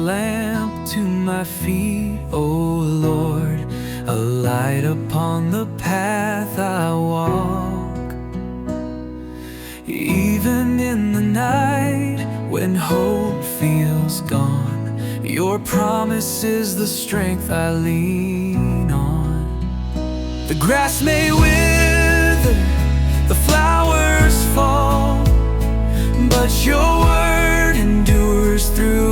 lamp to my feet, O Lord, a light upon the path I walk. Even in the night when hope feels gone, your promise is the strength I lean on. The grass may wither, the flowers fall, but your word endures through